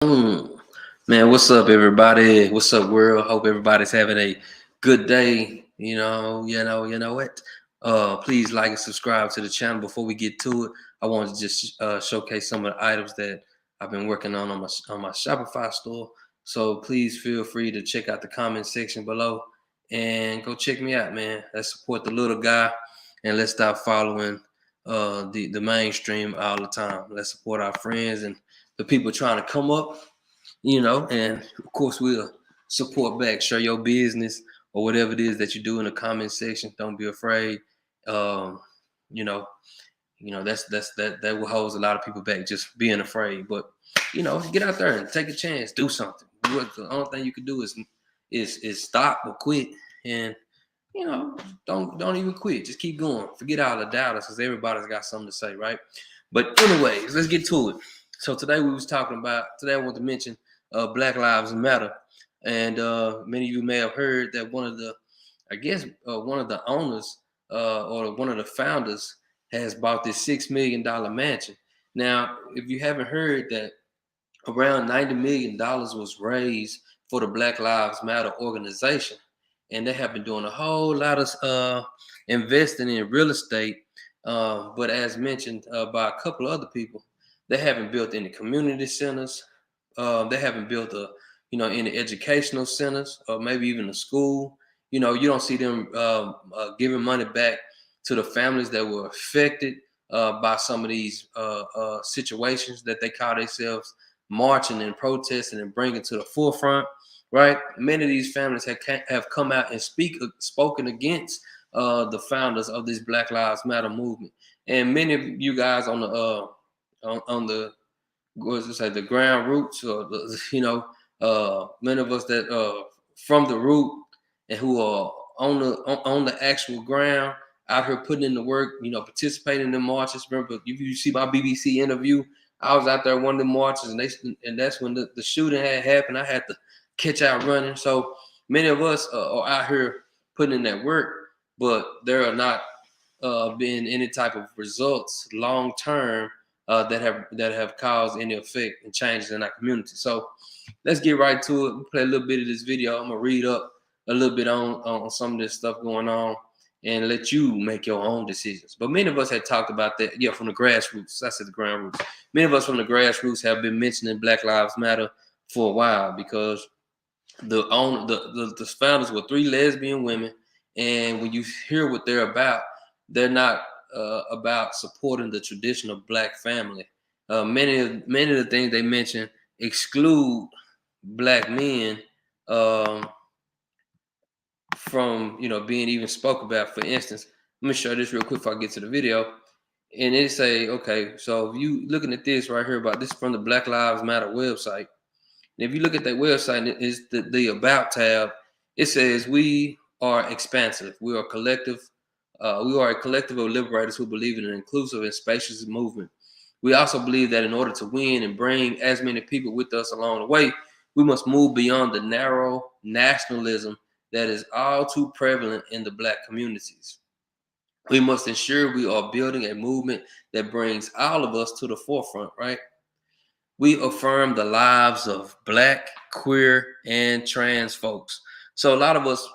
Mm. Man, what's up, everybody? What's up, world? Hope everybody's having a good day. You know what? Please like and subscribe to the channel. Before we get to it, I want to just showcase some of the items that I've been working on my Shopify store. So please feel free to check out the comment section below and go check me out, man. Let's support the little guy and let's stop following the mainstream all the time. Let's support our friends and the people trying to come up, and of course we'll support back. Share your business or whatever it is that you do in the comment section. Don't be afraid. Um, you know, that will hold a lot of people back, just being afraid. But get out there and take a chance, do something. What the only thing you can do is stop or quit, and don't even quit. Just keep going. Forget all the doubters, because everybody's got something to say, right? But anyways, let's get to it. So today I want to mention Black Lives Matter, and many of you may have heard that one of the owners or one of the founders has bought this $6 million mansion. Now, if you haven't heard that, around $90 million was raised for the Black Lives Matter organization, and they have been doing a whole lot of investing in real estate. But as mentioned by a couple of other people, they haven't built any community centers. They haven't built any educational centers or maybe even a school. You don't see them giving money back to the families that were affected by some of these situations that they call themselves marching and protesting and bringing to the forefront, right? Many of these families have come out and spoken against the founders of this Black Lives Matter movement, and many of you guys on the what's to say the ground roots, or many of us that from the root and who are on the actual ground out here putting in the work, participating in marches. Remember, if you see my BBC interview, I was out there one of the marches, and that's when the shooting had happened. I had to catch out running. So many of us are out here putting in that work, but there are not been any type of results long term that have caused any effect and changes in our community. So let's get right to it. We'll play a little bit of this video. I'm gonna read up a little bit on some of this stuff going on and let you make your own decisions. But many of us had talked about that, from the grassroots. I said the ground roots. Many of us from the grassroots have been mentioning Black Lives Matter for a while, because the founders were three lesbian women, and when you hear what they're about, they're not about supporting the traditional Black family. Many of the things they mention exclude Black men from being even spoke about. For instance, let me show you this real quick before I get to the video. And they say, okay, so if you looking at this right here, about this from the Black Lives Matter website. And if you look at that website, it's the About tab. It says, we are expansive. We are collective. We are a collective of liberators who believe in an inclusive and spacious movement. We also believe that in order to win and bring as many people with us along the way, we must move beyond the narrow nationalism that is all too prevalent in the Black communities. We must ensure we are building a movement that brings all of us to the forefront, right? We affirm the lives of Black, queer, and trans folks. So a lot of us,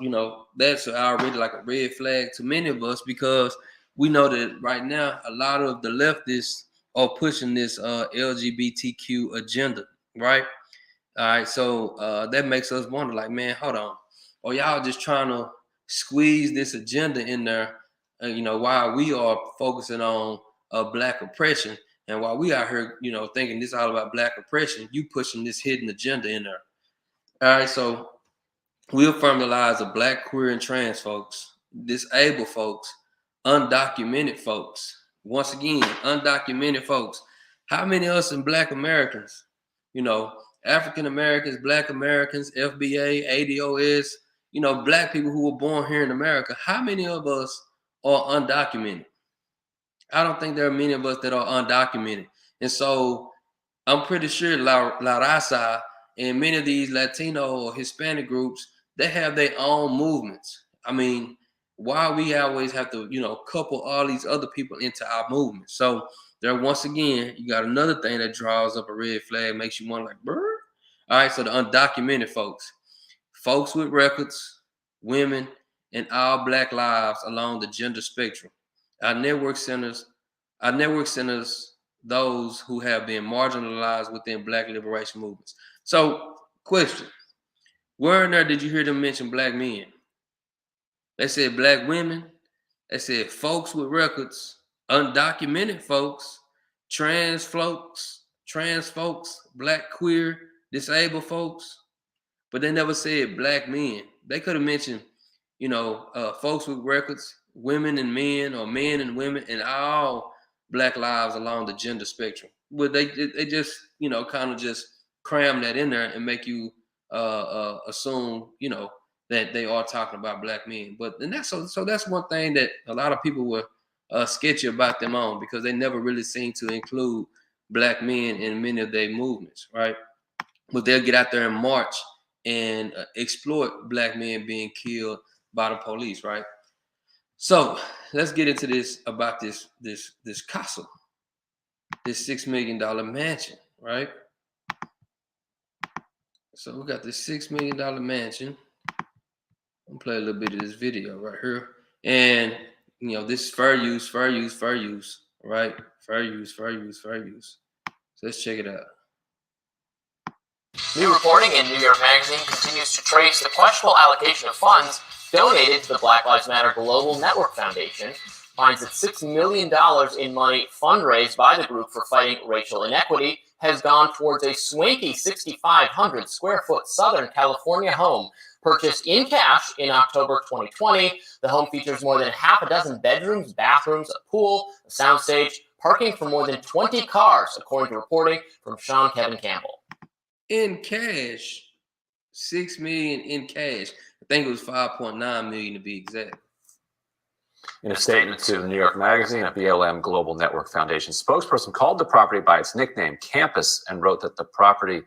that's already like a red flag to many of us, because we know that right now a lot of the leftists are pushing this LGBTQ agenda, right? All right, so that makes us wonder, like, man, hold on. Or y'all just trying to squeeze this agenda in there, while we are focusing on Black oppression, and while we out here, thinking this is all about Black oppression, you pushing this hidden agenda in there. All right, so we affirm the lives of Black, queer, and trans folks, disabled folks, undocumented folks. Once again, undocumented folks. How many of us in Black Americans, African Americans, Black Americans, FBA, ADOS, Black people who were born here in America, how many of us are undocumented? I don't think there are many of us that are undocumented. And so I'm pretty sure La Raza and many of these Latino or Hispanic groups, they have their own movements. I mean, why we always have to, couple all these other people into our movement? So there, once again, you got another thing that draws up a red flag, makes you wonder, like, All right, so the undocumented folks with records, women, and all Black lives along the gender spectrum. Our network centers, those who have been marginalized within Black liberation movements. So, question: where in there did you hear them mention Black men? They said Black women. They said folks with records, undocumented folks, trans folks, Black, queer, disabled folks, but they never said Black men. They could have mentioned, folks with records, women and men, or men and women, and all Black lives along the gender spectrum. But they just, kind of just cram that in there and make you assume, that they are talking about Black men. But and so that's one thing that a lot of people were sketchy about them on, because they never really seem to include Black men in many of their movements, right? But they'll get out there and march and exploit Black men being killed by the police, right? So let's get into this about this castle, this $6 million mansion, right? So we got this $6 million mansion. I'm gonna play a little bit of this video right here, and this is fair use, right? Fair use. So let's check it out. New reporting in New York Magazine continues to trace the questionable allocation of funds donated to the Black Lives Matter Global Network Foundation, finds that $6 million in money fundraised by the group for fighting racial inequity has gone towards a swanky 6,500 square foot Southern California home purchased in cash in October 2020. The home features more than half a dozen bedrooms, bathrooms, a pool, a soundstage, parking for more than 20 cars, according to reporting from Sean Kevin Campbell. In cash, 6 million in cash. I think it was 5.9 million to be exact. In a statement to the New York Magazine, a BLM Global Network Foundation spokesperson called the property by its nickname, Campus, and wrote that the property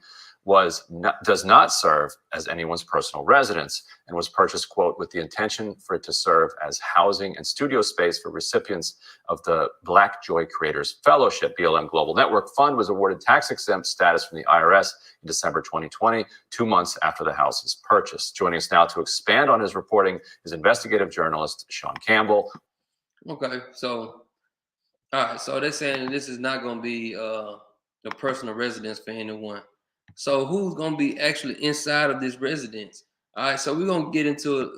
does not serve as anyone's personal residence and was purchased, quote, with the intention for it to serve as housing and studio space for recipients of the Black Joy Creators Fellowship. BLM Global Network Fund was awarded tax-exempt status from the IRS in December 2020, 2 months after the house was purchased. Joining us now to expand on his reporting is investigative journalist Sean Campbell. Okay, so, all right, so they're saying this is not going to be the personal residence for anyone. So who's going to be actually inside of this residence? All right, so we're going to get into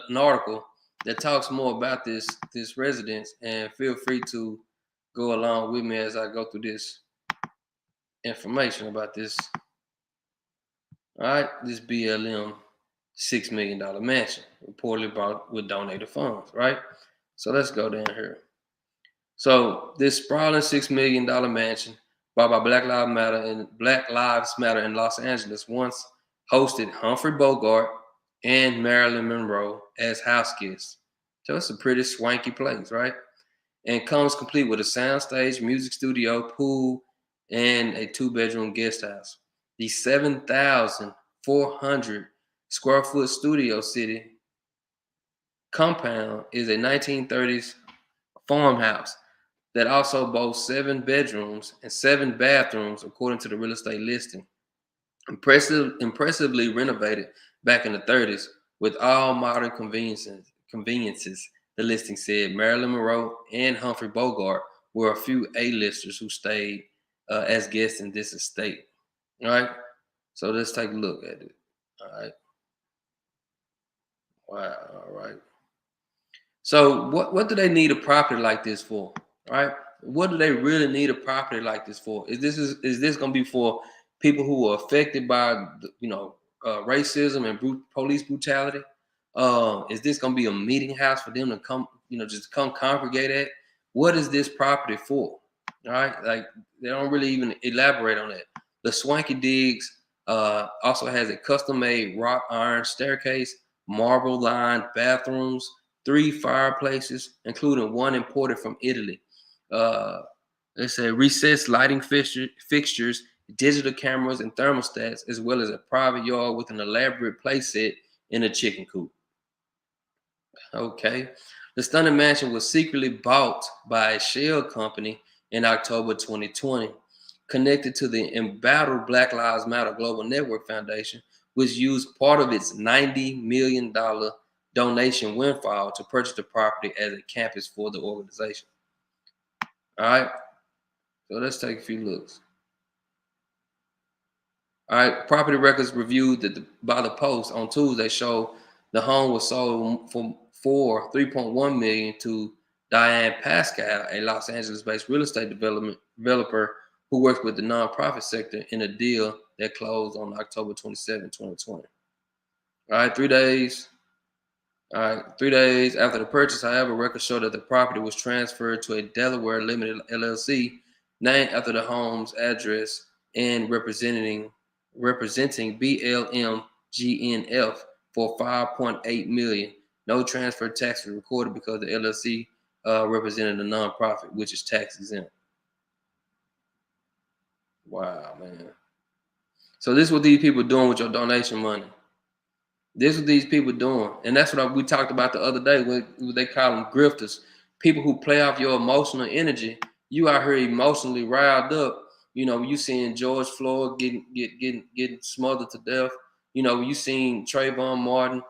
an article that talks more about this residence, and feel free to go along with me as I go through this information about this. All right, this BLM $6 million mansion reportedly bought with donated funds, right? So let's go down here. So this sprawling $6 million mansion bought by Black Lives Matter in Los Angeles once hosted Humphrey Bogart and Marilyn Monroe as house guests. So it's a pretty swanky place, right? And comes complete with a soundstage, music studio, pool, and a 2-bedroom guest house. The 7,400 square foot Studio City compound is a 1930s farmhouse that also boasts 7 bedrooms and 7 bathrooms, according to the real estate listing. Impressively renovated back in the 30s with all modern conveniences. The listing said Marilyn Monroe and Humphrey Bogart were a few A-listers who stayed as guests in this estate. All right, so let's take a look at it. All right. Wow. All right. So what do they need a property like this for? Right? What do they really need a property like this for? Is this going to be for people who are affected by racism and police brutality? Is this going to be a meeting house for them to come, just come congregate at? What is this property for? All right, like they don't really even elaborate on that. The Swanky Digs also has a custom-made wrought iron staircase, marble-lined bathrooms, 3 fireplaces, including one imported from Italy. Let's say recessed lighting fixtures, digital cameras, and thermostats, as well as a private yard with an elaborate play set in a chicken coop. Okay. The stunning mansion was secretly bought by a shell company in October 2020. connected to the embattled Black Lives Matter Global Network Foundation, which used part of its $90 million donation windfall to purchase the property as a campus for the organization. All right, so let's take a few looks. All right, property records reviewed by the Post on Tuesday show the home was sold for $3.1 million to Diane Pascal, a Los Angeles-based real estate developer who works with the nonprofit sector in a deal that closed on October 27, 2020. All right, 3 days. All right, 3 days after the purchase, however, records show that the property was transferred to a Delaware Limited LLC named after the home's address and representing BLM GNF for $5.8 million. No transfer tax was recorded because the LLC represented a nonprofit, which is tax exempt. Wow, man. So this is what these people are doing with your donation money. This is what these people doing. And that's what we talked about the other day when they call them grifters. People who play off your emotional energy. You out here emotionally riled up. You know, you seeing George Floyd getting smothered to death. You know, you seen Trayvon Martin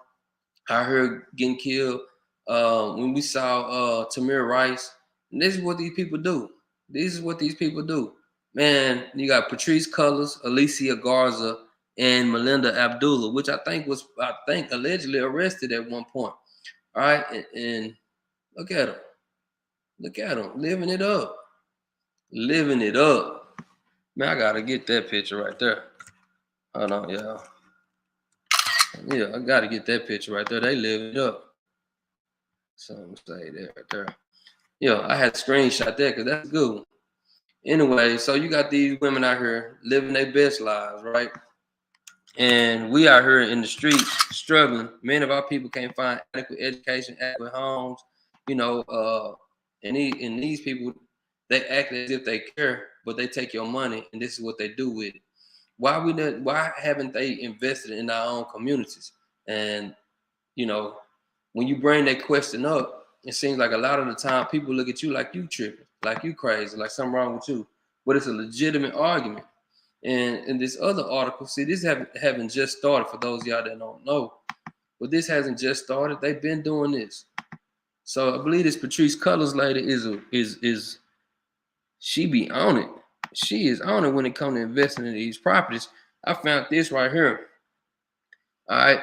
out here getting killed. When we saw Tamir Rice. And this is what these people do. This is what these people do. Man, you got Patrice Cullors, Alicia Garza, and Melinda Abdullah, which I think allegedly arrested at one point. All right, and look at them. Look at them, living it up. Living it up. Man, I gotta get that picture right there. Hold on, y'all. Yeah, I gotta get that picture right there. They living it up. Some say that right there. Yeah, I had to screenshot that because that's good. Anyway, so you got these women out here living their best lives, right? And we out here in the streets struggling. Many of our people can't find adequate education, adequate homes, you know, and these people, they act as if they care, but they take your money and this is what they do with it. Why haven't they invested in our own communities? And, you know, when you bring that question up, it seems like a lot of the time people look at you like you tripping, like you crazy, like something wrong with you. But it's a legitimate argument. And in this other article, see, this haven't just started for those of y'all that don't know. But this hasn't just started. They've been doing this. So I believe this Patrice Cullors lady is she be on it. She is on it when it comes to investing in these properties. I found this right here. All right.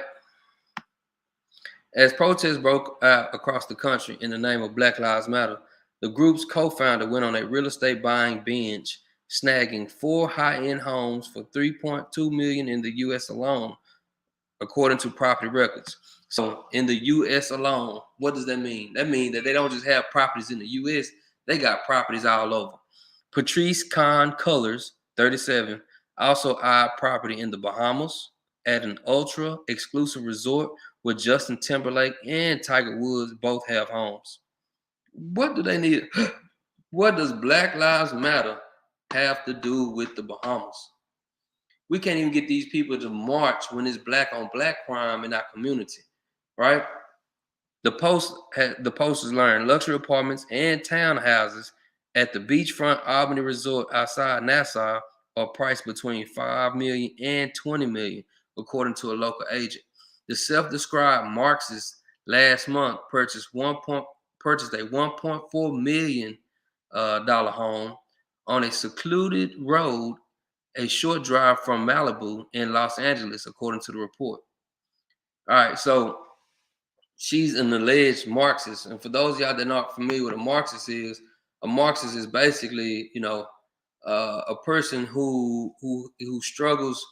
As protests broke out across the country in the name of Black Lives Matter, the group's co-founder went on a real estate buying binge, snagging 4 high-end homes for $3.2 million in the U.S. alone, according to property records. So in the U.S. alone, what does that mean? That means that they don't just have properties in the U.S., they got properties all over. Patrice Cullors, 37, also eyed property in the Bahamas at an ultra-exclusive resort where Justin Timberlake and Tiger Woods both have homes. What do they need? What does Black Lives Matter have to do with the Bahamas? We can't even get these people to march when it's black on black crime in our community, right? The posters learned luxury apartments and townhouses at the beachfront Albany Resort outside Nassau are priced between $5 million and $20 million, according to a local agent. The self-described Marxist last month purchased a $1.4 million home on a secluded road, a short drive from Malibu in Los Angeles, according to the report. All right, so she's an alleged Marxist. And for those of y'all that are not familiar with a Marxist is basically, you know, a person who struggles.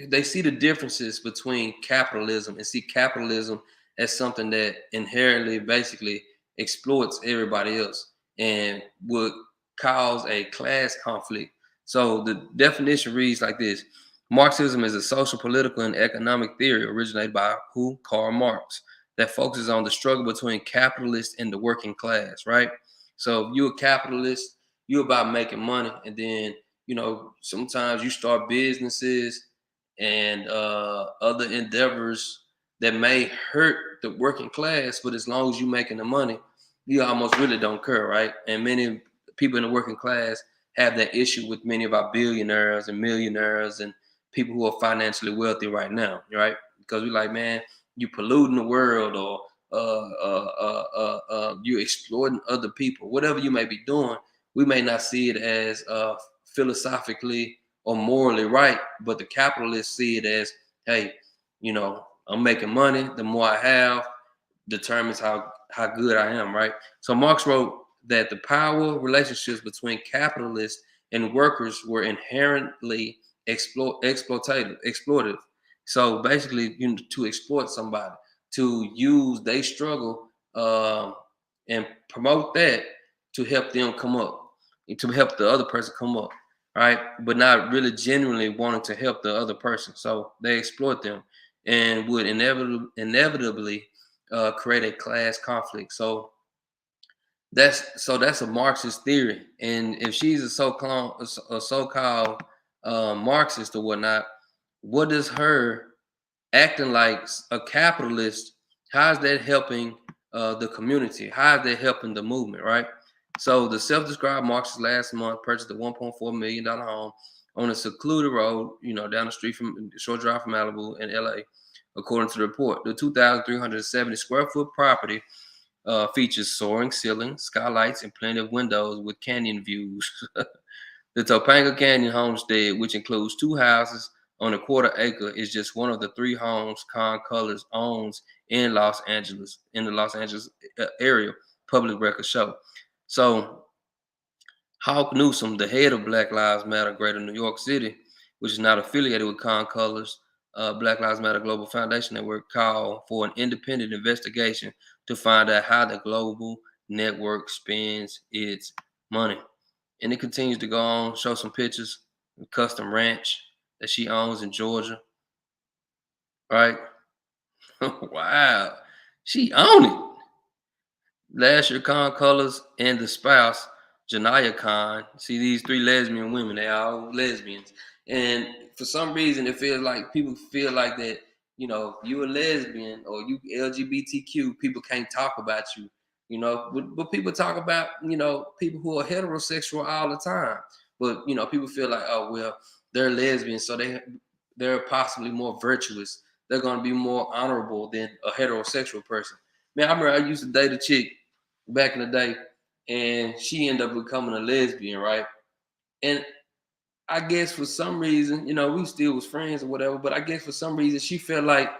They see the differences between capitalism and see capitalism as something that inherently basically exploits everybody else and would cause a class conflict. So the definition reads like this: Marxism is a social, political, and economic theory originated by who? Karl Marx, that focuses on the struggle between capitalists and the working class, right? So if you're a capitalist, you're about making money, and then, you know, sometimes you start businesses and other endeavors that may hurt the working class, but as long as you're making the money, you almost really don't care, right? And many people in the working class have that issue with many of our billionaires and millionaires and people who are financially wealthy right now, right? Because we're like, man, you polluting the world, or you exploiting other people, whatever you may be doing. We may not see it as philosophically or morally right, but the capitalists see it as, hey, I'm making money. The more I have determines how good I am, right? So Marx wrote that the power relationships between capitalists and workers were inherently exploitative. So basically, to exploit somebody, to use their struggle, and promote that to help them come up, to help the other person come up, right? But not really genuinely wanting to help the other person. So they exploit them and would inevitably create a class conflict. So that's a Marxist theory. And if she's a so-called Marxist or whatnot, what does her acting like a capitalist? How is that helping the community? How is that helping the movement? Right. So the self-described Marxist last month purchased a $1.4 million home on a secluded road, down the street from short drive from Malibu in LA. According to the report, the 2,370 square foot property features soaring ceilings, skylights, and plenty of windows with canyon views. The Topanga Canyon homestead, which includes 2 houses on a quarter acre, is just one of the 3 homes Con Colors owns in Los Angeles, in the Los Angeles area, public records show. So Hawk Newsom, the head of Black Lives Matter Greater New York City, which is not affiliated with Con Colors, Black Lives Matter Global Foundation Network, called for an independent investigation to find out how the global network spends its money. And it continues to go on, show some pictures, a custom ranch that she owns in Georgia, right? Wow, she owned it. Last year, Con Colors and the spouse, Janaya Khan. See, these 3 lesbian women, they all lesbians. And for some reason, it feels like people feel like that, you a lesbian or you LGBTQ, people can't talk about you, but people talk about, people who are heterosexual all the time. But, people feel like, oh, well, they're lesbians, so they're possibly more virtuous. They're going to be more honorable than a heterosexual person. Man, I remember I used to date a chick back in the day, and she ended up becoming a lesbian, right? And I guess for some reason, we still was friends or whatever, but I guess for some reason she felt like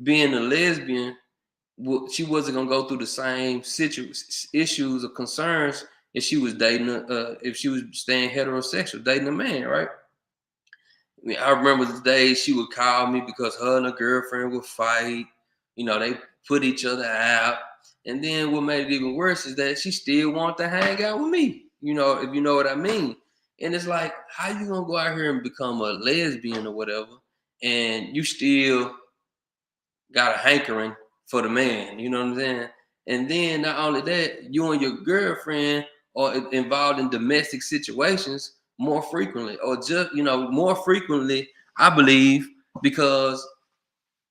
being a lesbian, she wasn't gonna go through the same issues or concerns if she was dating, if she was staying heterosexual, dating a man, right? I mean, I remember the days she would call me because her and her girlfriend would fight. They put each other out. And then what made it even worse is that she still wanted to hang out with me, if you know what I mean. And it's like, how you gonna go out here and become a lesbian or whatever, and you still got a hankering for the man, you know what I'm saying? And then not only that, you and your girlfriend are involved in domestic situations more frequently, or just, more frequently, I believe, because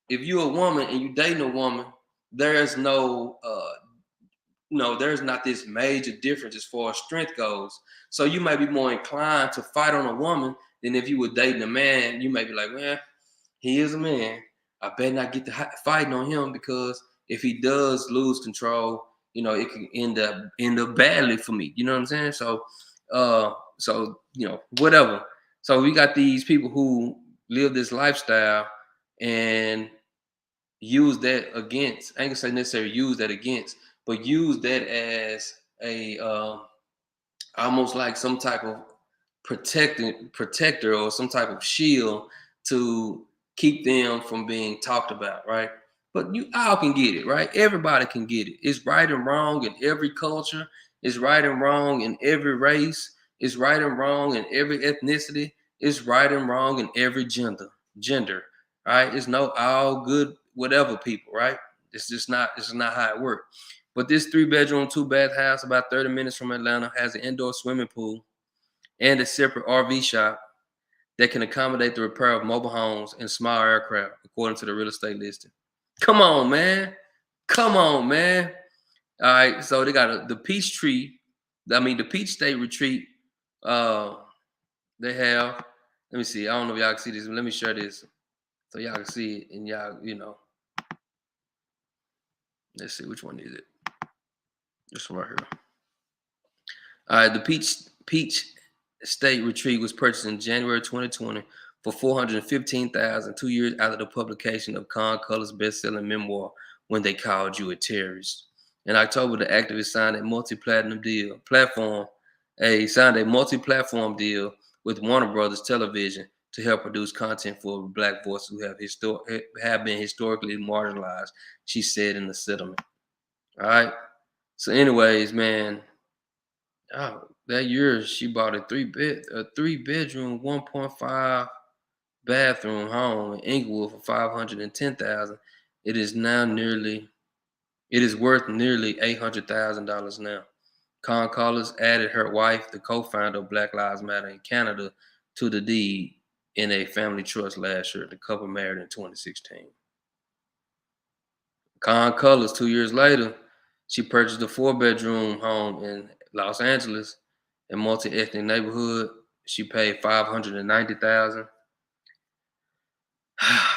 if you're a woman and you dating a woman, there's there's not this major difference as far as strength goes. So you might be more inclined to fight on a woman than if you were dating a man. You might be like, well, he is a man. I better not get to fighting on him, because if he does lose control, it can end up badly for me. You know what I'm saying? So whatever. So we got these people who live this lifestyle and use that against. I ain't gonna say necessarily use that against, but use that as a almost like some type of protector or some type of shield to keep them from being talked about, right? But you all can get it, right? Everybody can get it. It's right and wrong in every culture. It's right and wrong in every race. It's right and wrong in every ethnicity. It's right and wrong in every gender, right? It's no all good whatever people, right? It's not how it works. But this 3-bedroom, 2-bath house about 30 minutes from Atlanta has an indoor swimming pool and a separate RV shop that can accommodate the repair of mobile homes and small aircraft, according to the real estate listing. Come on, man. Come on, man. All right, so they got the Peachtree I mean, the Peach State Retreat, they have, let me see. I don't know if y'all can see this, but let me share this so y'all can see it. And y'all, let's see, which one is it? This one right here. All right, the Peach State Retreat was purchased in January 2020 for $415,000, 2 years after the publication of Con Color's best-selling memoir, When They Called You a Terrorist. In October, the activist signed a multi-platform deal with Warner Brothers Television to help produce content for Black voices who have been historically marginalized, she said in the settlement. All right. So, anyways, man, that year she bought a three bedroom, 1.5 bathroom home in Inglewood for $510,000. It is worth nearly $800,000 now. Con Collins added her wife, the co-founder of Black Lives Matter in Canada, to the deed in a family trust last year. The couple married in 2016. Con Colors, 2 years later, she purchased a 4-bedroom home in Los Angeles, a multi-ethnic neighborhood. She paid $590,000,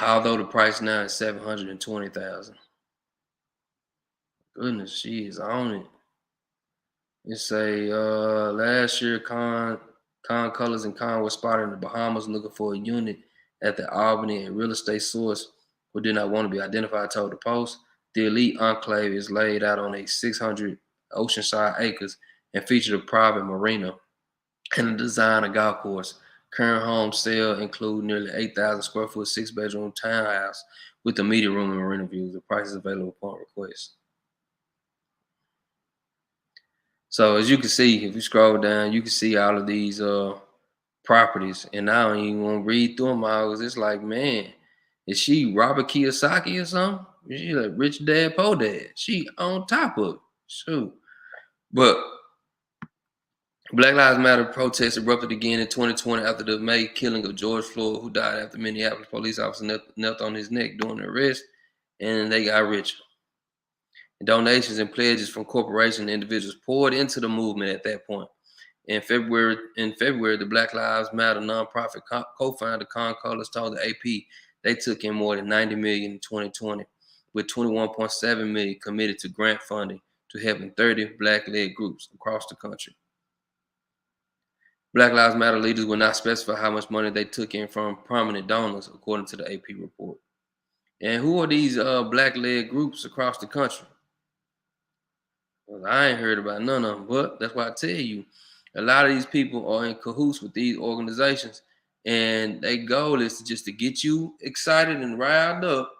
although the price now is $720,000. Goodness, she is on it. It say last year, Con Colors and Con were spotted in the Bahamas looking for a unit at the Albany. A real estate source who did not want to be identified told the Post the elite enclave is laid out on a 600 oceanside acres and featured a private marina and a designer golf course. Current home sale include nearly 8,000 square foot, 6-bedroom townhouse with a media room and marina views. The price is available upon request. So as you can see, if you scroll down, you can see all of these properties, and I don't even want to read through them all because it's like, man, is she Robert Kiyosaki or something? Is she like Rich Dad, Poor Dad? She on top of it. Shoot. But Black Lives Matter protests erupted again in 2020 after the May killing of George Floyd, who died after Minneapolis police officer knelt on his neck during the arrest, and they got richer. Donations and pledges from corporations and individuals poured into the movement at that point. In February, the Black Lives Matter nonprofit co-founder Con Colors told the AP they took in more than $90 million in 2020, with $21.7 million committed to grant funding to helping 30 Black-led groups across the country. Black Lives Matter leaders will not specify how much money they took in from prominent donors, according to the AP report. And who are these Black-led groups across the country? Well, I ain't heard about none of them, but that's why I tell you, a lot of these people are in cahoots with these organizations, and their goal is to get you excited and riled up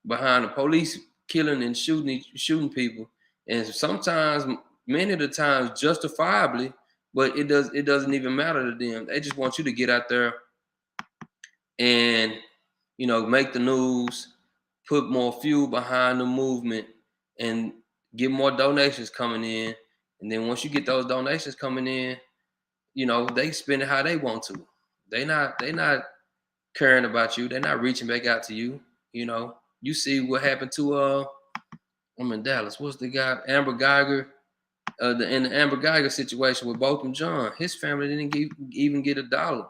behind the police killing and shooting people, and sometimes, many of the times, justifiably. But it doesn't even matter to them. They just want you to get out there and make the news, put more fuel behind the movement, and get more donations coming in. And then once you get those donations coming in, they spend it how they want to. They not caring about you. They're not reaching back out to you. You see what happened to I'm in Dallas. What's the guy? Amber Geiger. In the Amber Geiger situation with Botham Jean, his family didn't even get $1.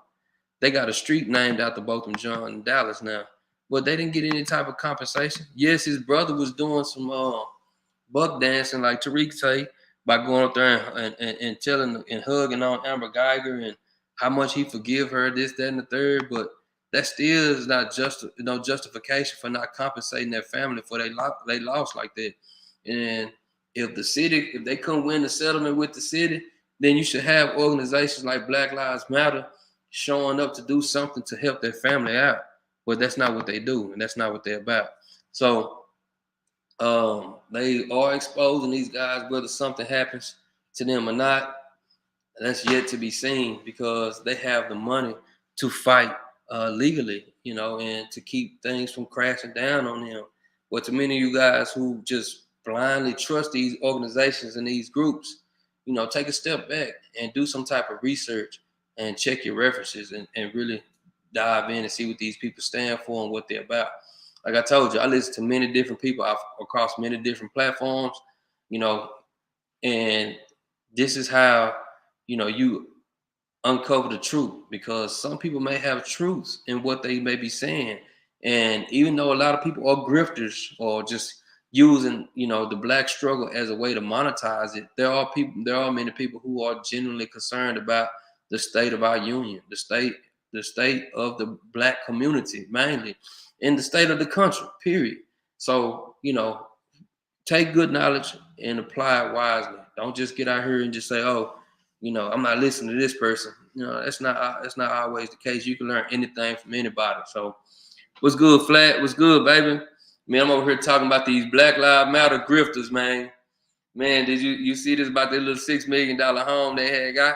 They got a street named after Botham Jean in Dallas now, but they didn't get any type of compensation. Yes, his brother was doing some buck dancing, like Tariq say, by going up there and telling and hugging on Amber Geiger and how much he forgive her, this, that, and the third. But that still is not just no justification for not compensating their family for they loss like that. And if they couldn't win the settlement with the city, then you should have organizations like Black Lives Matter showing up to do something to help their family out. But that's not what they do, and that's not what they're about. So they are exposing these guys, whether something happens to them or not. That's yet to be seen, because they have the money to fight legally, and to keep things from crashing down on them. But to many of you guys who just blindly trust these organizations and these groups, take a step back and do some type of research and check your references and really dive in and see what these people stand for and what they're about. Like I told you, I listen to many different people across many different platforms, and this is how, you uncover the truth, because some people may have truths in what they may be saying. And even though a lot of people are grifters or just using, the black struggle as a way to monetize it, there are many people who are genuinely concerned about the state of our union, the state of the black community, mainly, in the state of the country, period. So, take good knowledge and apply it wisely. Don't just get out here and just say, "Oh, I'm not listening to this person." That's not always the case. You can learn anything from anybody. So, what's good, Flat? What's good, baby? Man, I'm over here talking about these Black Lives Matter grifters, man. Man, did you see this about their little $6 million home they had got?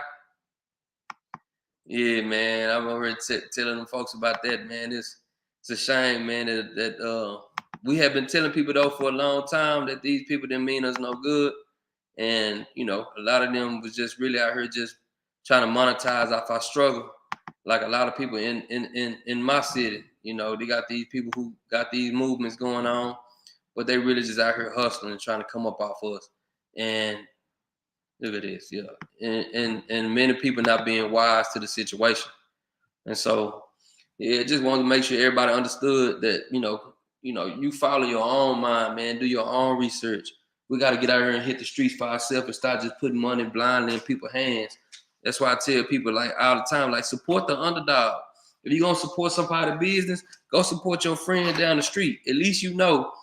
Yeah, man, I'm over here telling them folks about that, man. It's a shame, man, that we have been telling people though for a long time that these people didn't mean us no good. And a lot of them was just really out here just trying to monetize off our struggle, like a lot of people in my city. They got these people who got these movements going on, but they really just out here hustling and trying to come up off us. And look at this, yeah, and many people not being wise to the situation. And so, yeah, just wanted to make sure everybody understood that, you follow your own mind, man. Do your own research. We got to get out here and hit the streets for ourselves and start just putting money blindly in people's hands. That's why I tell people, like, all the time, like, support the underdog. If you're gonna support somebody's business, go support your friend down the street. At least you go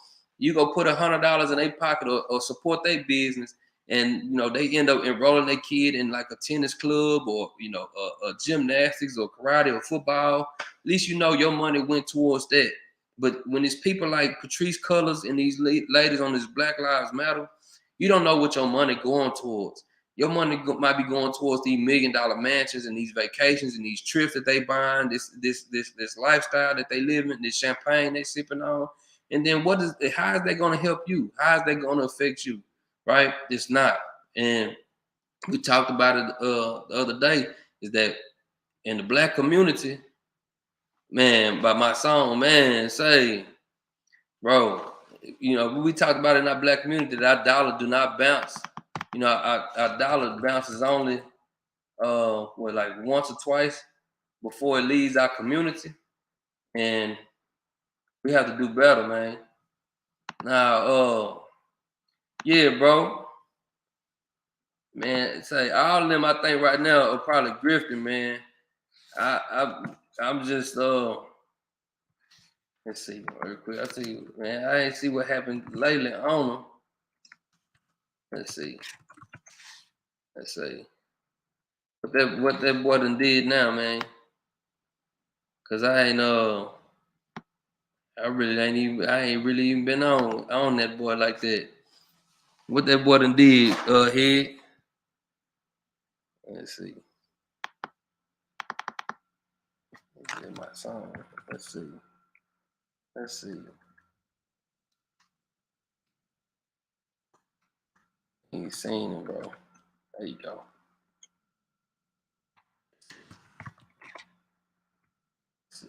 put $100 in their pocket, or support their business, and they end up enrolling their kid in like a tennis club, or a gymnastics or karate or football. At least your money went towards that. But when it's people like Patrice Cullors and these ladies on this Black Lives Matter, you don't know what your money going towards. Your money might be going towards these $1 million mansions and these vacations and these trips that they buying, this lifestyle that they live in, this champagne they sipping on. And then how is that going to help you? How is that going to affect you? Right? It's not. And we talked about it the other day, is that in the black community, man, by my song, man, say, bro, we talked about it in our black community that our dollar do not bounce. Our dollar bounces only like once or twice before it leaves our community. And we have to do better, man. Now, yeah, bro. Man, say all of them I think right now are probably grifting, man. I'm just let's see real quick. I tell you, man, I ain't see what happened lately on them. Let's see. Let's see. What that boy done did now, man. Cause I ain't really even been on that boy like that. What that boy done did, head. Let's see. Let's get my song. Let's see. Let's see. Ain't seen it, bro. There you go. Let's see.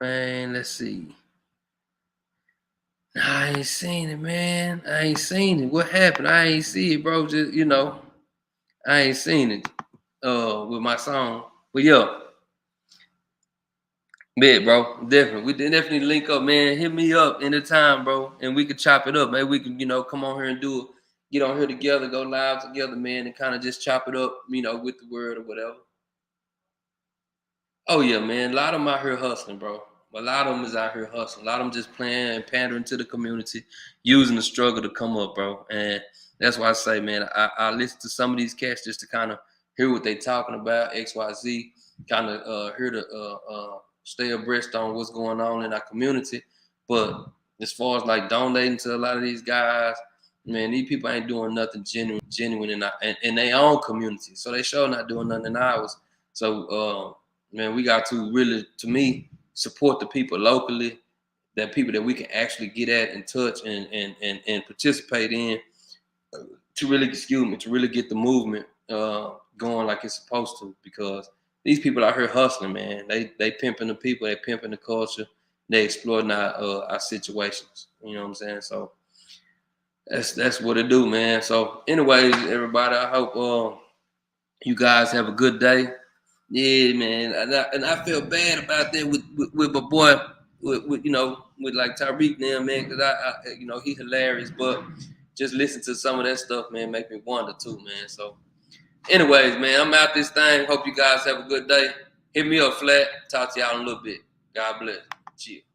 Man, let's see. I ain't seen it, man. I ain't seen it. What happened? I ain't see it, bro. Just I ain't seen it. With my song. But yo, bet, bro. Definitely. We definitely link up, man. Hit me up anytime, bro. And we could chop it up. Maybe we can, come on here and get on here together, go live together, man, and kind of just chop it up, with the word or whatever. Oh yeah, man. A lot of them out here hustling, bro. A lot of them is out here hustling. A lot of them just playing and pandering to the community, using the struggle to come up, bro. And that's why I say, man, I listen to some of these cats just to kind of hear what they talking about, XYZ, kind of hear the stay abreast on what's going on in our community. But as far as like donating to a lot of these guys, man, these people ain't doing nothing genuine in their own community. So they sure not doing nothing in ours. So man, we got to really, to me, support the people locally, that people that we can actually get at and touch and participate in to really get the movement going like it's supposed to. Because these people out here hustling, man. They pimping the people, they pimping the culture, they exploiting our situations. You know what I'm saying? So that's what it do, man. So, anyways, everybody, I hope you guys have a good day. Yeah, man, and I feel bad about that with my boy, with with like Tyreek now, man, because I he hilarious, but just listen to some of that stuff, man, make me wonder too, man. So, anyways, man, I'm out this thing. Hope you guys have a good day. Hit me up, Flat. Talk to y'all in a little bit. God bless. Cheers.